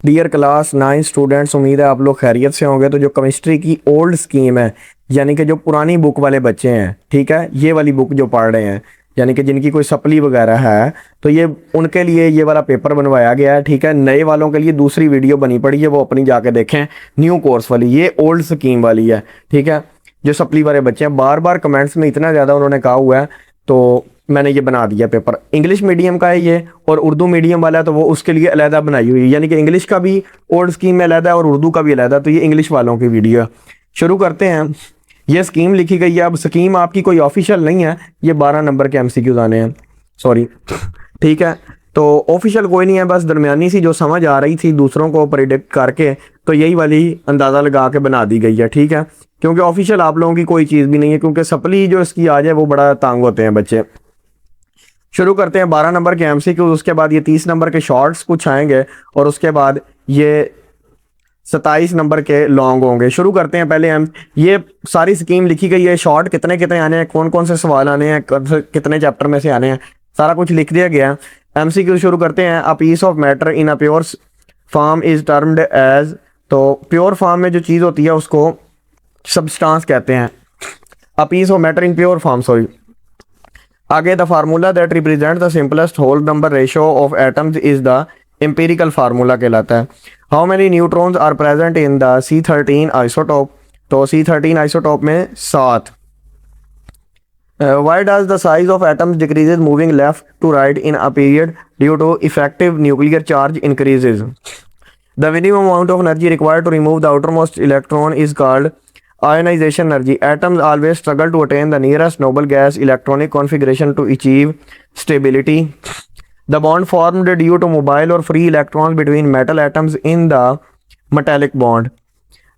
Dear class 9 students, उम्मीद है आप लोग खैरियत से होंगे। तो जो केमिस्ट्री की ओल्ड स्कीम है, यानी कि जो पुरानी बुक वाले बच्चे हैं, ठीक है, ये वाली बुक जो पढ़ रहे हैं, यानी कि जिनकी कोई सप्ली वगैरह है, तो ये उनके लिए ये वाला पेपर बनवाया गया है। ठीक है, नए वालों के लिए दूसरी वीडियो बनी पड़ी है, वो अपनी जाके देखें। न्यू कोर्स वाली, ये ओल्ड स्कीम वाली है। ठीक है, जो सप्ली वाले बच्चे हैं, बार बार कमेंट्स में इतना ज़्यादा उन्होंने कहा हुआ है, तो मैंने ये बना दिया पेपर। इंग्लिश मीडियम का है ये, और उर्दू मीडियम वाला है, तो वो उसके लिए अलहदा बनाई हुई है, यानी कि इंग्लिश का भी ओल्ड स्कीम में अलहदा है और उर्दू का भी अलहदा। तो ये इंग्लिश वालों की वीडियो है। शुरू करते हैं। ये स्कीम लिखी गई है। अब स्कीम आपकी कोई ऑफिशियल नहीं है, ये 12 नंबर के एमसीक्यूज आने हैं, सॉरी। ठीक है, तो ऑफिशियल कोई नहीं है, बस दरमियानी सी जो समझ आ रही थी दूसरों को प्रिडिक्ट करके, तो यही वाली अंदाज़ा लगा के बना दी गई है। ठीक है, क्योंकि ऑफिशियल आप लोगों की कोई चीज़ भी नहीं है, क्योंकि सप्ली जो इसकी आ जाए वो बड़ा तंग होते हैं बच्चे। शुरू करते हैं 12 नंबर के एमसीक्यूज, उसके बाद ये 30 नंबर के शॉर्ट्स कुछ आएंगे, और उसके बाद ये 27 नंबर के लॉन्ग होंगे। शुरू करते हैं पहले हम। ये सारी स्कीम लिखी गई है, शॉर्ट कितने कितने आने हैं, कौन कौन से सवाल आने हैं, कितने चैप्टर में से आने हैं, सारा कुछ लिख दिया गया है। एमसीक्यू शुरू करते हैं। A piece of matter in a pure form is termed as, तो प्योर फॉर्म में जो चीज़ होती है उसको सब्सटेंस कहते हैं। A piece of matter in pure form, sorry. आगे, the formula that represent the simplest whole number ratio of atoms is the empirical formula कहलाता है। How many neutrons are present in the C13 isotope, तो C13 isotope में 7। Why does the size of atoms decreases moving left to right in a period due to effective nuclear charge increases. The minimum amount of energy required to remove the outermost electron is called ionization energy. Atoms always struggle to attain the nearest noble gas electronic configuration to achieve stability. The bond formed due to mobile or free electrons between metal atoms in the metallic bond.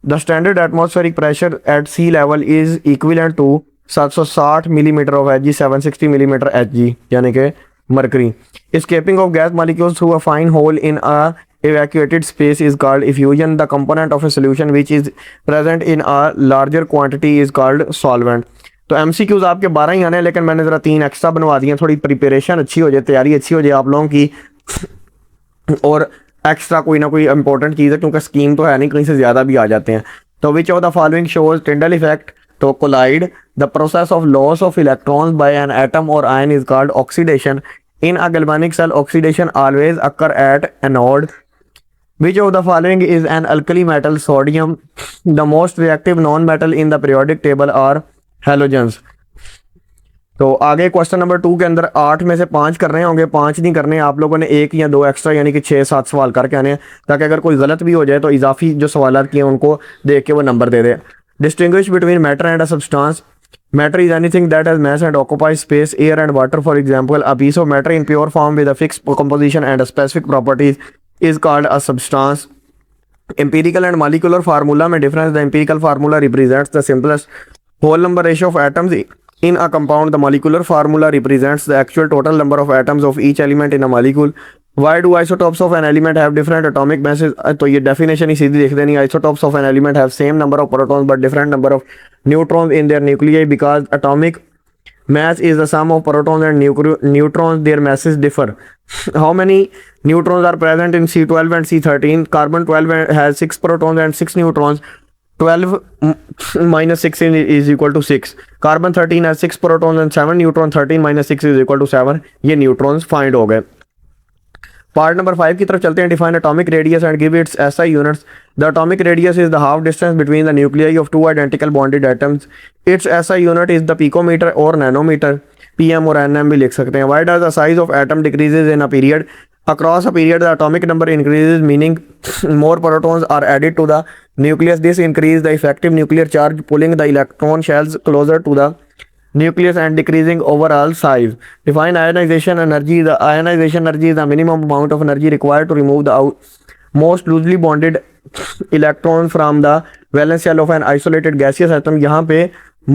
The standard atmospheric pressure at sea level is equivalent to 760 millimeter of Hg, 760 millimeter Hg, यानी कि mercury. Escaping of gas molecules through a fine hole in a evacuated space is called effusion. The component of a solution which is present in a larger quantity is called solvent. तो MCQs आपके 12 ही आने हैं, लेकिन मैंने ज़रा 3 extra बनवा दिए, थोड़ी प्रिपरेशन अच्छी हो जाए, तैयारी अच्छी हो जाए आप लोगों की, और एक्स्ट्रा कोई ना कोई इंपॉर्टेंट चीज़ है, क्योंकि स्कीम तो है नहीं, कहीं से ज़्यादा भी आ जाते हैं। तो which of the following shows Tyndall effect, तो colloid. The process of loss of electrons by an atom और ion is called oxidation. In a galvanic cell oxidation always occur at anode. Which of the following is an alkali metal? Sodium. The most reactive non-metal in the periodic table are halogens. तो आगे question number 2 के अंदर 8 में से 5 कर रहे होंगे, 5 नहीं करने आप लोगों ने, 1 या 2 एक्स्ट्रा, यानी कि 6-7 सवाल करके आने हैं, ताकि अगर कोई गलत भी हो जाए तो इजाफी जो सवाल किए उनको देख के वो number they they. Distinguish between matter and a substance. Matter is anything that has mass and occupies space, air and water. For example, a piece of matter in pure form with a fixed composition and a specific properties is called a substance. Empirical and molecular formula में difference. The empirical formula represents the simplest whole number ratio of atoms in a compound. The molecular formula represents the actual total number of atoms of each element in a molecule. Why do isotopes of an element have different atomic masses? तो ये definition ही सीधी लिख देनी। Isotopes of an element have same number of protons but different number of neutrons in their nuclei because atomic mass is the sum of protons and neutrons. Their masses differ. How many neutrons are present in C12 and C13? Carbon 12 has 6 protons and 6 neutrons. 12 minus 6 is equal to 6. Carbon 13 has 6 protons and 7 neutrons. 13 minus 6 is equal to 7. ये neutrons find हो गए। Part number 5 की तरफ चलते हैं। Define atomic radius and give its SI units. The atomic radius is the half distance between the nuclei of two identical bonded atoms. Its SI unit is the picometer और nanometer, PM और NM भी लिख सकते हैं। Why does the size of atom decreases in a period? Across a period, the atomic number increases, meaning more protons are added to the nucleus. This increases the effective nuclear charge, pulling the electron shells closer to the nucleus and decreasing overall size. Define ionization energy. The ionization energy is the minimum amount of energy required to remove the most loosely bonded electrons from the valence shell of an isolated gaseous atom. यहाँ पे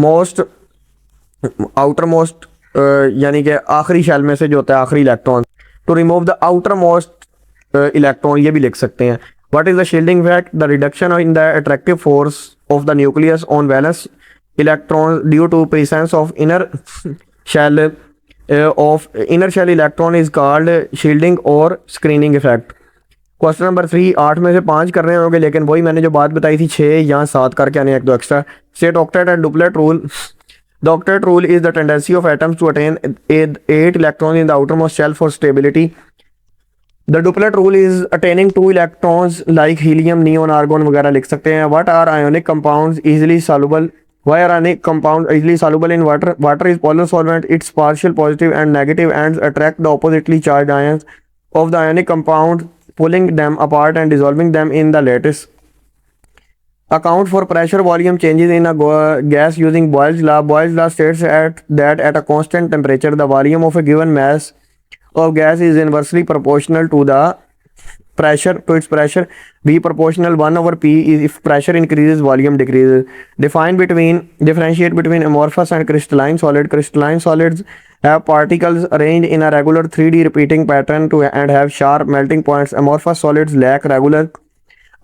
most outermost यानी कि आखिरी shell में से जो होता है आखिरी electron, to remove the outer most electron, ये भी लिख सकते हैं। What is the shielding effect? The reduction in the attractive force of the nucleus on valence electron due to presence of inner shell electron is called shielding और screening effect. Question number 3, 8 में से 5 कर रहे होंगे, लेकिन वही मैंने जो बात बताई थी 6 या 7 करके आने, एक दो extra. State octet and duplet rule. The octet rule is the tendency of atoms to attain 8 electrons in the outermost shell for stability. The duplet rule is attaining 2 electrons like helium, neon, argon वगैरह लिख सकते हैं। What are ionic compounds easily soluble? Why are ionic compounds easily soluble in water? Water is polar solvent. Its partial positive and negative ends attract the oppositely charged ions of the ionic compound, pulling them apart and dissolving them in the lattice. Account for pressure volume changes in a gas using Boyle's law. Boyle's law states that at a constant temperature, the volume of a given mass of gas is inversely proportional to its pressure. V proportional 1 over P is if pressure increases, volume decreases. Differentiate between amorphous and crystalline solid. Crystalline solids have particles arranged in a regular 3D repeating pattern and have sharp melting points. Amorphous solids lack regular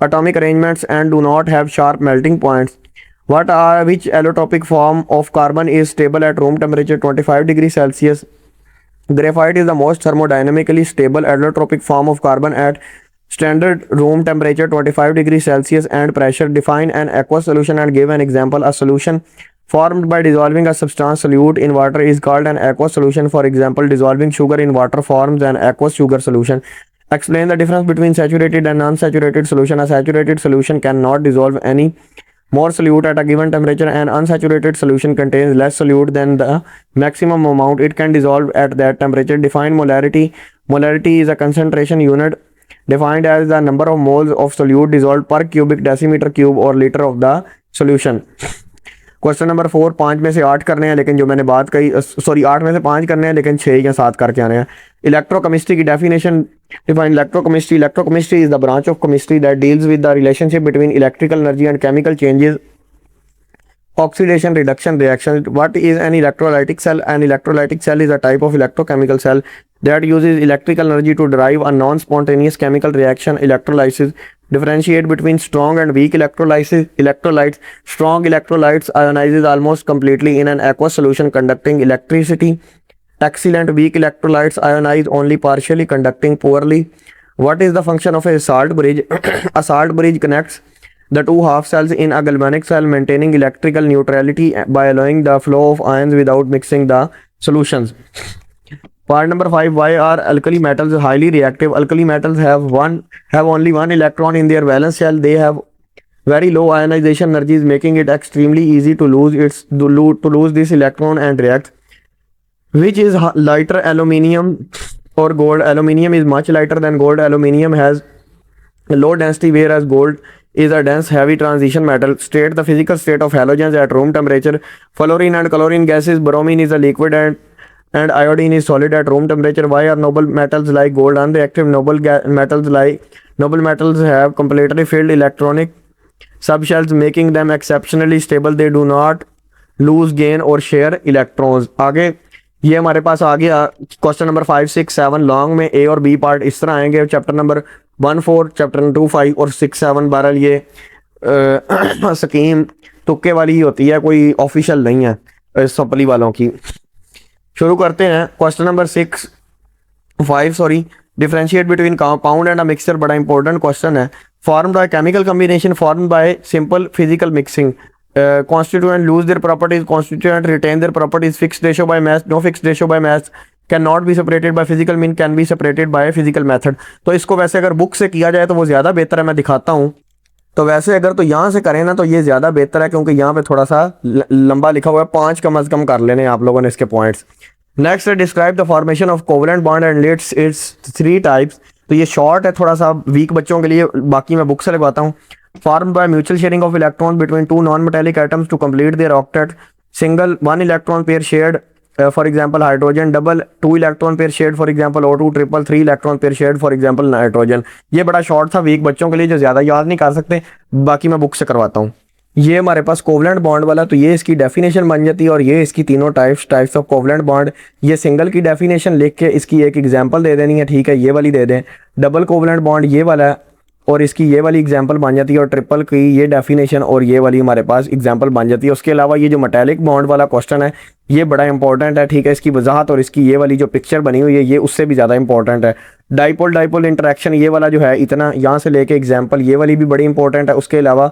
atomic arrangements and do not have sharp melting points. Which allotropic form of carbon is stable at room temperature 25 degrees Celsius? Graphite is the most thermodynamically stable allotropic form of carbon at standard room temperature 25 degrees Celsius and pressure. Define an aqueous solution and give an example. A solution formed by dissolving a substance solute in water is called an aqueous solution. For example, dissolving sugar in water forms an aqueous sugar solution. Explain the difference between saturated and unsaturated solution. A saturated solution cannot dissolve any more solute at a given temperature. An unsaturated solution contains less solute than the maximum amount it can dissolve at that temperature. Define molarity. Molarity is a concentration unit defined as the number of moles of solute dissolved per cubic decimeter cube or liter of the solution. Question number 4, 5 में से 8 करने हैं, लेकिन जो मैंने बात कही 8 में से 5 करने हैं, लेकिन 6 या 7 करके आने हैं। इलेक्ट्रोकेमिस्ट्री की definition. Define electrochemistry. Electrochemistry is the branch of chemistry that deals with the relationship between electrical energy and chemical changes, oxidation, reduction reaction. What is an electrolytic cell? An electrolytic cell is a type of electrochemical cell that uses electrical energy to drive a non-spontaneous chemical reaction, electrolysis. Differentiate between strong and weak electrolytes. Strong electrolytes ionizes almost completely in an aqueous solution conducting electricity. Excellent. Weak electrolytes ionize only partially, conducting poorly. What is the function of a salt bridge? A salt bridge connects the two half cells in a galvanic cell, maintaining electrical neutrality by allowing the flow of ions without mixing the solutions. Part number 5. Why are alkali metals highly reactive? Alkali metals have only one electron in their valence shell. They have very low ionization energies, making it extremely easy to lose this electron and react. Which is lighter, aluminium or gold? Aluminium is much lighter than gold. Aluminium has a low density, whereas gold is a dense heavy transition metal. State the physical state of halogens at room temperature. Fluorine and chlorine gases. Bromine is a liquid and iodine is solid at room temperature. Why are noble metals like gold unreactive? Noble metals have completely filled electronic subshells, making them exceptionally stable. They do not lose, gain or share electrons. आगे ये हमारे पास आ गया question number 5, 6, 7 long में ए और B part इस तरह आएंगे। Chapter number 1, 4, chapter 2, 5 और 6, 7 बहरहाल ये स्कीम तुक्के वाली ही होती है, कोई ऑफिशियल नहीं है सप्ली वालों की। शुरू करते हैं question number 5 differentiate between compound and a mixture. बड़ा इंपॉर्टेंट क्वेश्चन है। Formed by chemical combination, formed by simple physical mixing. Constituent lose their properties, constituent retain their properties. Fixed ratio by mass, no fixed ratio by mass, cannot be separated by physical mean, can be separated by physical method. तो इसको वैसे अगर book से किया जाए तो वो ज़्यादा बेहतर है, मैं दिखाता हूँ। तो वैसे अगर तो यहाँ से करें ना तो ये ज़्यादा बेहतर है, क्योंकि यहाँ पे थोड़ा सा लंबा लिखा हुआ है। 5 कम अज़ कम कर लेने आप लोगों ने इसके points. Next, describe the formation of covalent bond and it's 3 types. तो ये शॉर्ट है, थोड़ा सा वीक बच्चों के लिए, बाकी मैं बुक से लगवाता हूँ। Formed by mutual sharing of electrons between two non-metallic atoms to complete their octet. Single 1 electron pair shared, for example hydrogen. Double 2 electron pair shared, for example O2. Triple 3 electron pair shared, for example nitrogen. ये बड़ा short था week बच्चों के लिए जो ज़्यादा याद नहीं कर सकते, बाकी मैं बुक से करवाता हूँ। ये हमारे पास कोवलेंट बॉन्ड वाला, तो ये इसकी डेफिनेशन बन जाती है और ये इसकी तीनों टाइप्स ऑफ कोवलेंट बॉन्ड। ये सिंगल की डेफिनेशन लिख के इसकी एक एग्जांपल दे देनी है, ठीक है, ये वाली दे दें। डबल कोवलेंट बॉन्ड ये वाला है, और इसकी ये वाली एग्जांपल बन जाती है, और ट्रिपल की ये डेफिनेशन और ये वाली हमारे पास एग्जांपल बन जाती है। उसके अलावा ये जो मेटालिक बॉन्ड वाला क्वेश्चन है ये बड़ा इंपॉर्टेंट है, ठीक है। इसकी वजाहत और इसकी ये वाली जो पिक्चर बनी हुई है ये उससे भी ज़्यादा इंपॉर्टेंट है। डाइपोल डाइपोल इंटरेक्शन ये वाला जो है इतना यहाँ से लेके एग्जाम्पल ये वाली भी बड़ी इंपॉर्टेंट है। उसके अलावा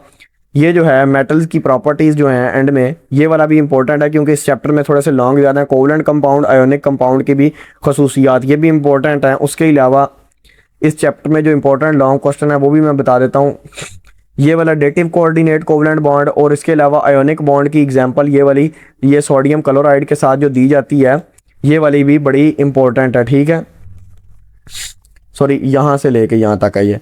ये जो है मेटल्स की प्रॉपर्टीज़ जो हैं एंड में ये वाला भी इंपॉर्टेंट है, क्योंकि इस चैप्टर में थोड़े से लॉन्ग ज़्यादा है। कोवलेंट कंपाउंड, आयोनिक कंपाउंड की भी खसूसियात ये भी इंपॉर्टेंट है। उसके अलावा इस चैप्टर में जो इंपॉर्टेंट लॉन्ग क्वेश्चन है वो भी मैं बता देता हूँ। ये वाला डेटिव कोऑर्डिनेट कोवलेंट बॉन्ड और इसके अलावा आयोनिक बॉन्ड की एग्जांपल ये वाली, ये सोडियम क्लोराइड के साथ जो दी जाती है ये वाली भी बड़ी इंपॉर्टेंट है, ठीक है। सॉरी, यहाँ से लेके यहाँ तक है, ये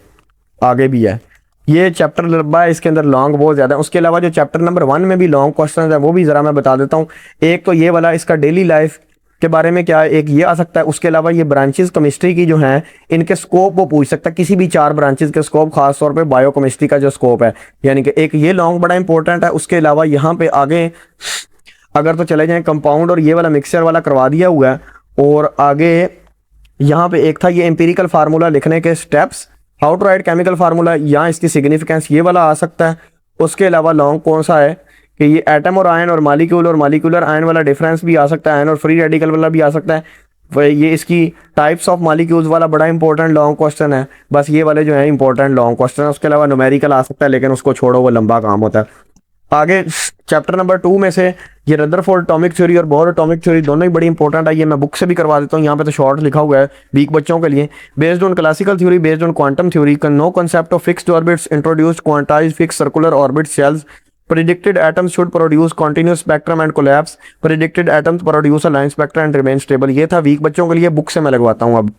आगे भी है। ये चैप्टर लंबा है, इसके अंदर लॉन्ग बहुत ज़्यादा है। उसके अलावा जो चैप्टर नंबर 1 में भी लॉन्ग क्वेश्चन है वो भी ज़रा मैं बता देता हूँ। एक तो ये वाला इसका डेली लाइफ के बारे में क्या है, एक ये आ सकता है। उसके अलावा ये ब्रांचेस केमिस्ट्री की जो हैं इनके स्कोप वो पूछ सकता है, किसी भी 4 ब्रांचेस के स्कोप, खास तौर पे बायोकेमिस्ट्री का जो स्कोप है, यानी कि एक ये लॉन्ग बड़ा इंपॉर्टेंट है। उसके अलावा यहाँ पे आगे अगर तो चले जाएं कंपाउंड और ये वाला मिक्सचर वाला करवा दिया हुआ है, और आगे यहाँ पे एक था ये एम्पिरिकल फार्मूला लिखने के steps, how to write chemical formula, यहाँ इसकी सिग्निफिकेंस ये वाला आ सकता है। उसके अलावा लॉन्ग कौन सा है कि ये एटम और आयन और मालिक्यूलर आयन वाला डिफरेंस भी आ सकता है, आयन और फ्री रेडिकल वाला भी आ सकता है। ये इसकी टाइप्स ऑफ मालिक्यूल्स वाला बड़ा इंपॉर्टेंट लॉन्ग क्वेश्चन है। बस ये वाले जो है इंपॉर्टेंट लॉन्ग क्वेश्चन है। उसके अलावा न्यूमेरिकल आ सकता है, लेकिन उसको छोड़ो, वो लंबा काम होता है। आगे चैप्टर नंबर 2 में से ये रदरफोर्ड एटॉमिक थ्योरी और बोर एटॉमिक थ्योरी दोनों ही बड़ी इंपॉर्टेंट है। ये मैं बुक से भी करवा देता हूँ, यहाँ पे तो शॉर्ट लिखा हुआ है वीक बच्चों के लिए। Based on classical theory, based on quantum theory, no concept of fixed orbits introduced, quantized fixed circular orbit shells, predicted atoms should produce continuous spectrum and collapse, predicted atoms produce a line spectra and remain stable। ये था week बच्चों के लिए, book से मैं लगवाता हूँ। अब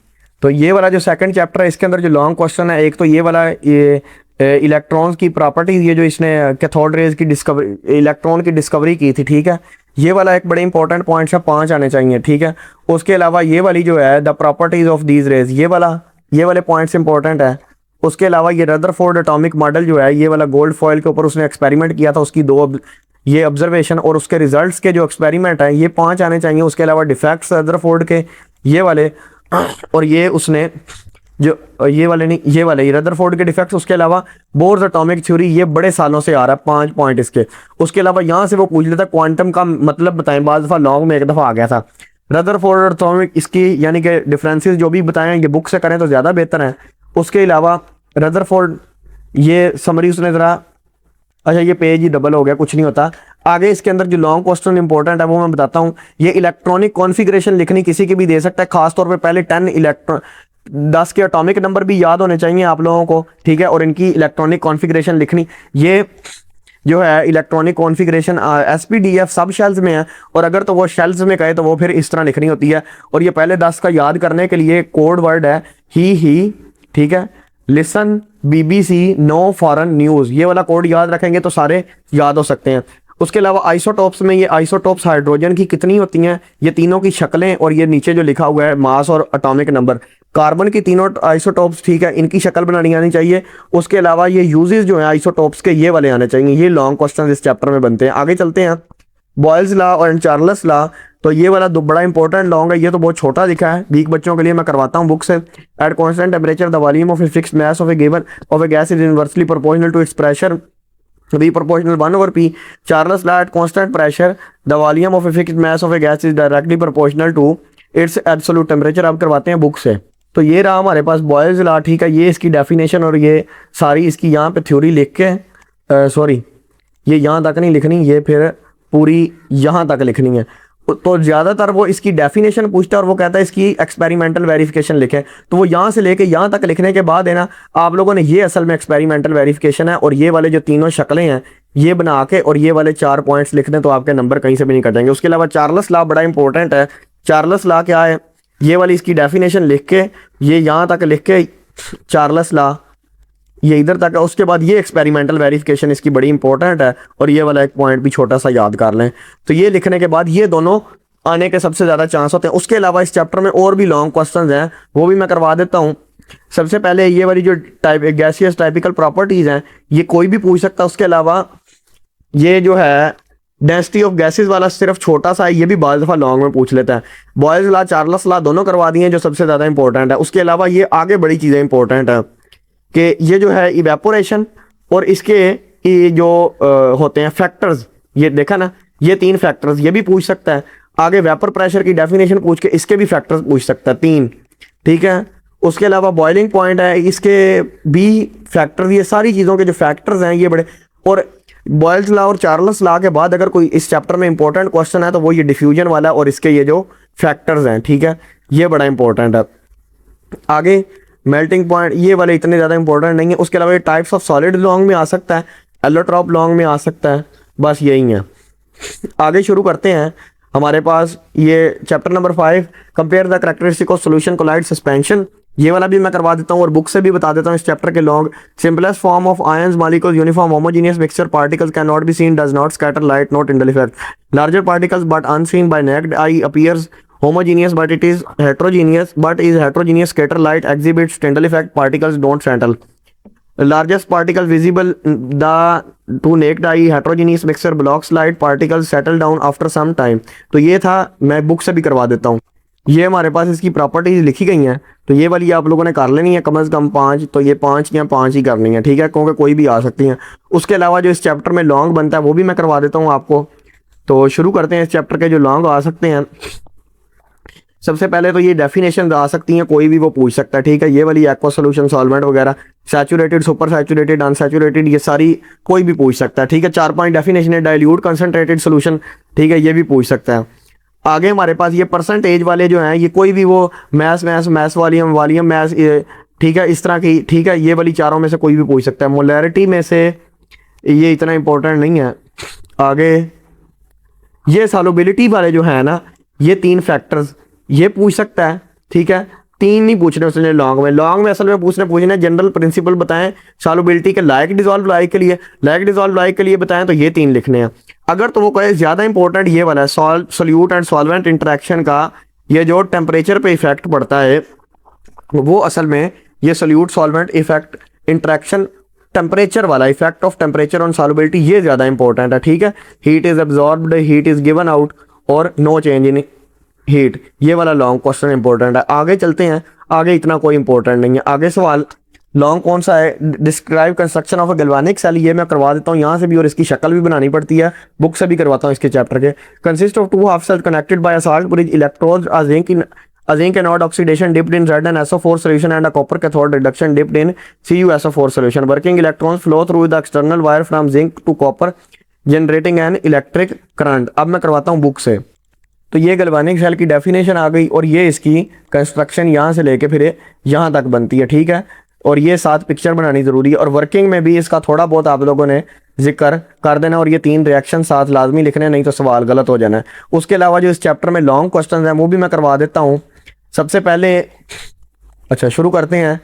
तो ये वाला जो सेकंड चैप्टर है इसके अंदर जो लॉन्ग क्वेश्चन है, एक तो ये वाला ये इलेक्ट्रॉन्स की प्रॉपर्टीज, ये जो इसने कैथोड रेज की डिस्कवरी, इलेक्ट्रॉन की डिस्कवरी की थी, ठीक है। ये वाला एक बड़े इंपॉर्टेंट पॉइंट है, 5 आने चाहिए, ठीक है। उसके अलावा ये वाली जो है the properties of these raise, ये वाले पॉइंट्स इंपॉर्टेंट है। उसके अलावा ये रदरफोर्ड एटॉमिक मॉडल जो है ये वाला गोल्ड फॉयल के ऊपर उसने एक्सपेरिमेंट किया था, उसकी 2 ये ऑब्जर्वेशन और उसके रिजल्ट्स के जो एक्सपेरिमेंट हैं ये 5 आने चाहिए। उसके अलावा डिफेक्ट्स रदरफोर्ड के ये वाले, और ये उसने जो ये वाले नहीं, ये वाले रदरफोर्ड के डिफेक्ट्स। उसके अलावा बोर्स एटॉमिक थ्योरी ये बड़े सालों से आ रहा है, 5 पॉइंट इसके। उसके अलावा यहाँ से वो पूछ लेता क्वांटम का मतलब बताएं, बाद दफ़ा लॉन्ग में एक दफ़ा आ गया था। रदरफोर्ड एटॉमिक इसकी यानी कि डिफरेंसेस जो भी बताएं ये बुक से करें तो ज़्यादा बेहतर है। उसके अलावा रदरफोर्ड ये समरी उसने ज़रा, अच्छा ये पेज ही डबल हो गया, कुछ नहीं होता। आगे इसके अंदर जो लॉन्ग क्वेश्चन इंपॉर्टेंट है वो मैं बताता हूँ। ये इलेक्ट्रॉनिक कॉन्फ़िगरेशन लिखनी किसी की भी दे सकता है, खासतौर पे पहले 10 के एटॉमिक नंबर भी याद होने चाहिए आप लोगों को, ठीक है। और इनकी इलेक्ट्रॉनिक कॉन्फ़िगरेशन लिखनी, ये जो है इलेक्ट्रॉनिक कॉन्फ़िगरेशन SPDF सब शेल्स में है, और अगर तो वो शेल्स में कहे तो वो फिर इस तरह लिखनी होती है। और ये पहले 10 का याद करने के लिए कोड वर्ड है ही, ठीक है। Listen, BBC, no foreign news, ये वाला कोड याद रखेंगे तो सारे याद हो सकते हैं। उसके अलावा आइसोटोप्स में ये आइसोटोप्स हाइड्रोजन की कितनी होती हैं, ये तीनों की शक्लें, और ये नीचे जो लिखा हुआ है मास और एटॉमिक नंबर। कार्बन की तीनों आइसोटोप्स, ठीक है, इनकी शक्ल बनानी आनी चाहिए। उसके अलावा ये यूजेस जो है आइसोटोप्स के ये वाले आने चाहिए। ये लॉन्ग क्वेश्चन इस चैप्टर में बनते हैं। आगे चलते हैं, बॉयल्स लॉ और चार्ल्स लॉ, तो ये वाला बड़ा इंपॉर्टेंट लॉन्ग है। ये तो बहुत छोटा दिखा है, वीक बच्चों के लिए मैं करवाता हूँ बुक से। At constant temperature the volume of a fixed mass of a given of a gas is inversely proportional to its pressure, V proportional 1/P। Charles law at constant pressure the volume of a fixed mass of a gas is directly proportional to its absolute temperature। अब करवाते हैं book से। तो ये रहा हमारे पास Boyle's law, ठीक है। ये इसकी डेफिनेशन और ये सारी इसकी यहाँ पे थ्योरी लिख के सॉरी ये यहाँ तक नहीं लिखनी, ये फिर पूरी यहाँ तक लिखनी है। तो ज़्यादातर वो इसकी डेफिनेशन पूछता है और वो कहता है इसकी एक्सपेरिमेंटल वेरिफिकेशन लिखें। तो वो यहाँ से लेके यहाँ तक लिखने के बाद है ना, आप लोगों ने ये असल में एक्सपेरिमेंटल वेरिफिकेशन है, और ये वाले जो तीनों शक्लें हैं ये बना के और ये वाले 4 पॉइंट्स लिख दें तो आपके नंबर कहीं से भी नहीं कटेंगे। उसके अलावा चार्ल्स लॉ बड़ा इंपॉर्टेंट है। चार्ल्स लॉ क्या है, ये वाली इसकी डेफिनेशन लिख के ये यहाँ तक लिख के चार्ल्स लॉ ये इधर तक है। उसके बाद ये एक्सपेरिमेंटल वेरिफिकेशन इसकी बड़ी इंपॉर्टेंट है, और ये वाला एक पॉइंट भी छोटा सा याद कर लें। तो ये लिखने के बाद ये दोनों आने के सबसे ज़्यादा चांस होते हैं। उसके अलावा इस चैप्टर में और भी लॉन्ग क्वेश्चंस हैं, वो भी मैं करवा देता हूँ। सबसे पहले ये वाली जो गैसियस टाइपिकल प्रॉपर्टीज़ हैं ये कोई भी पूछ सकता है। उसके अलावा ये जो है डेंसिटी ऑफ गैसेस वाला सिर्फ छोटा सा है, ये भी बाद दफ़ा लॉन्ग में पूछ लेता है। बॉयल्स लॉ, चार्ल्स लॉ दोनों करवा दिए जो सबसे ज़्यादा इंपॉर्टेंट है। उसके अलावा ये आगे बड़ी चीज़ें इंपॉर्टेंट है। कि ये जो है इवेपोरेशन और इसके ये जो होते हैं फैक्टर्स, ये देखा ना, ये 3 फैक्टर्स, ये भी पूछ सकता है। आगे वेपर प्रेशर की डेफिनेशन पूछ के इसके भी फैक्टर्स पूछ सकता है 3, ठीक है। उसके अलावा बॉइलिंग पॉइंट है, इसके भी फैक्टर्स, ये सारी चीज़ों के जो फैक्टर्स हैं ये बड़े। और बॉयल्स लॉ और चार्ल्स लॉ के बाद अगर कोई इस चैप्टर में इंपॉर्टेंट क्वेश्चन है तो वो ये डिफ्यूजन वाला और इसके ये जो फैक्टर्स हैं, ठीक है, ये बड़ा इंपॉर्टेंट है। आगे मेल्टिंग पॉइंट ये वाले इतने ज़्यादा इंपॉर्टेंट नहीं है। उसके अलावा ये टाइप्स ऑफ सॉलिड लॉन्ग में आ सकता है, एलोट्रॉप लॉन्ग में आ सकता है, बस यही है। आगे शुरू करते हैं। हमारे पास ये chapter number 5, compare the characteristic of solution colloid suspension, ये वाला भी मैं करवा देता हूँ और बुक से भी बता देता हूँ इस चैप्टर के long. Simplest form of ions molecules uniform homogeneous mixture particles can not be seen, does not scatter light, not Tyndall effect. Larger particles but unseen by naked eye appears homogeneous but it is heterogeneous, but is heterogeneous scatter light, exhibits Tyndall effect, particles don't settle. Largest particles visible the to naked eye, heterogeneous mixture blocks light, particles settle down after some time। तो ये था, मैं book से भी करवा देता हूँ। ये हमारे पास इसकी प्रॉपर्टीज लिखी गई हैं, तो ये वाली आप लोगों ने कर लेनी है कम से कम 5, तो ये 5 या 5 ही करनी है, ठीक है, क्योंकि कोई भी आ सकती हैं। उसके अलावा जो इस चैप्टर में लॉन्ग बनता है वो भी मैं करवा देता हूँ आपको। तो शुरू करते हैं इस चैप्टर के जो लॉन्ग आ सकते हैं। सबसे पहले तो ये डेफिनेशन आ सकती हैं, कोई भी वो पूछ सकता है, ठीक है। ये वाली एक्वा सोल्यूशन सॉल्वेंट वगैरह, सैचुरेटेड, सुपर सैचुरेटेड, अनसैचुरेटेड, ये सारी कोई भी पूछ सकता है, ठीक है। 4-5 डेफिनेशन है। डाइल्यूट कंसनट्रेटेड सोल्यूशन, ठीक है, ये भी पूछ सकता है। आगे हमारे पास ये परसेंटेज वाले जो हैं, ये कोई भी वो मैस वॉल्यूम मैस, ठीक है, इस तरह की, ठीक है, ये वाली चारों में से कोई भी पूछ सकता है। मोलैरिटी में से ये इतना इंपॉर्टेंट नहीं है। आगे ये सॉल्युबिलिटी वाले जो है ना, ये 3 फैक्टर्स ये पूछ सकता है, ठीक है। 3 नहीं पूछने उसने लॉन्ग में असल में पूछने जनरल प्रिंसिपल बताएं सॉल्युबिलिटी के लाइक डिसॉल्व लाइक के लिए बताएं, तो ये 3 लिखने हैं। अगर तो वो कहे ज़्यादा इंपॉर्टेंट ये वाला है सोल्यूट एंड सॉल्वेंट इंटरेक्शन का, ये जो टेम्परेचर पे इफेक्ट पड़ता है, वो असल में ये solute solvent effect interaction temperature वाला, effect of temperature on solubility, ये ज़्यादा इंपॉर्टेंट है, ठीक है। Heat is absorbed, heat is given out और नो चेंज इन हीट, ये वाला लॉन्ग क्वेश्चन इंपॉर्टेंट है। आगे चलते हैं, आगे इतना कोई इंपॉर्टेंट नहीं है। आगे सवाल लॉन्ग कौन सा है, describe construction of a galvanic cell, ये मैं करवा देता हूँ यहाँ से भी, और इसकी शक्ल भी बनानी पड़ती है, बुक से भी करवाता हूँ इसके चैप्टर के। Consist of 2 half cell connected by a salt bridge, electrodes, a zinc anode oxidation dipped in ZnSO4 solution and a copper cathode reduction dipped in CuSO4 solution. Working electrons flow through the external wire from zinc to copper generating an electric current। अब मैं करवाता हूँ book से। तो ये galvanic cell की definition आ गई और ये इसकी कंस्ट्रक्शन यहाँ से लेके फिर यहाँ तक बनती है, ठीक है। और ये 7 पिक्चर बनानी ज़रूरी है, और वर्किंग में भी इसका थोड़ा बहुत आप लोगों ने जिक्र कर देना, और ये 3 रिएक्शन साथ लाजमी लिखने, नहीं तो सवाल गलत हो जाना है। उसके अलावा जो इस चैप्टर में लॉन्ग क्वेश्चन हैं वो भी मैं करवा देता हूँ। सबसे पहले अच्छा शुरू करते हैं।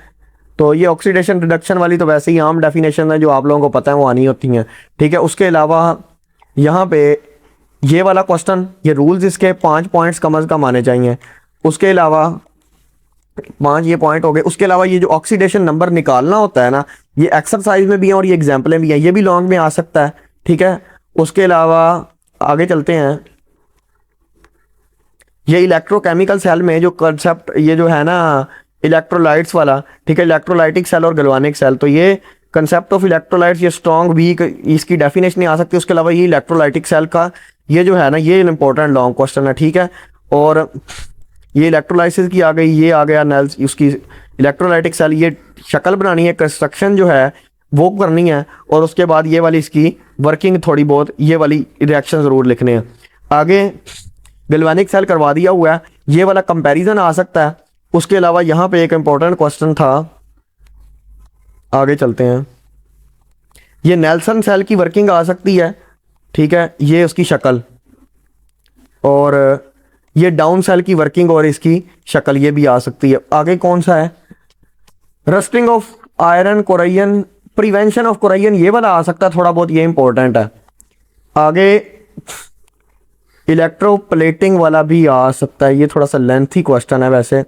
तो ये ऑक्सीडेशन रिडक्शन वाली तो वैसे ही आम डेफिनेशन है जो आप लोगों को पता है, वो आनी होती हैं, ठीक है। उसके अलावा यहाँ पे ये वाला क्वेश्चन, ये रूल्स इसके 5 पॉइंट्स कम अज़ कम आने चाहिए। उसके अलावा 5 ये पॉइंट हो गए। उसके अलावा ये जो ऑक्सीडेशन नंबर निकालना होता है ना, ये एक्सरसाइज में भी है और ये एग्जाम्पलें भी हैं, ये भी लॉन्ग में आ सकता है, ठीक है। उसके अलावा आगे चलते हैं। ये इलेक्ट्रोकेमिकल सेल में जो कंसेप्ट ये जो है ना इलेक्ट्रोलाइट्स वाला, ठीक है, इलेक्ट्रोलाइटिक सेल और गैल्वेनिक सेल, तो ये कंसेप्ट ऑफ इलेक्ट्रोलाइट्स, ये स्ट्रॉन्ग वीक, इसकी डेफिनेशन नहीं आ सकती। उसके अलावा ये इलेक्ट्रोलाइटिक सेल का ये जो है ना, ये इंपॉर्टेंट लॉन्ग क्वेश्चन है, ठीक है। और ये इलेक्ट्रोलाइसिस की आ गई, ये आ गया नेल्स, उसकी इलेक्ट्रोलाइटिक सेल, ये शक्ल बनानी है, कंस्ट्रक्शन जो है वो करनी है, और उसके बाद ये वाली इसकी वर्किंग थोड़ी बहुत, ये वाली रिएक्शन ज़रूर लिखने हैं। आगे गैल्वेनिक सेल करवा दिया हुआ है, ये वाला कंपैरिजन आ सकता है। उसके अलावा यहाँ पे एक इंपॉर्टेंट क्वेश्चन था, आगे चलते हैं। ये नेल्सन सेल की वर्किंग आ सकती है, ठीक है, ये उसकी शक्ल, और ये डाउन सेल की वर्किंग और इसकी शक्ल ये भी आ सकती है। आगे कौन सा है, rusting of iron, corrosion, prevention of corrosion, ये वाला आ सकता है थोड़ा बहुत, ये इंपॉर्टेंट है। आगे इलेक्ट्रोप्लेटिंग वाला भी आ सकता है, ये थोड़ा सा लेंथी क्वेश्चन है वैसे,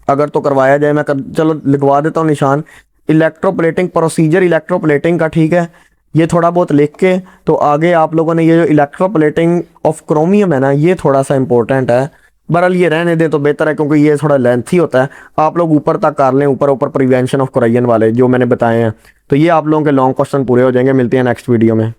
अगर तो करवाया जाए, मैं चलो लिखवा देता हूँ निशान। इलेक्ट्रोप्लेटिंग प्रोसीजर, इलेक्ट्रोप्लेटिंग का, ठीक है, ये थोड़ा बहुत लिख के, तो आगे आप लोगों ने ये जो इलेक्ट्रोप्लेटिंग ऑफ क्रोमियम है ना, ये थोड़ा सा इंपॉर्टेंट है, बहरहाल ये रहने दें तो बेहतर है, क्योंकि ये थोड़ा लेंथी होता है। आप लोग ऊपर तक कर लें, ऊपर ऊपर प्रिवेंशन ऑफ कोराइजन वाले जो मैंने बताए हैं, तो ये आप लोगों के लॉन्ग क्वेश्चन पूरे हो जाएंगे। मिलते हैं नेक्स्ट वीडियो में।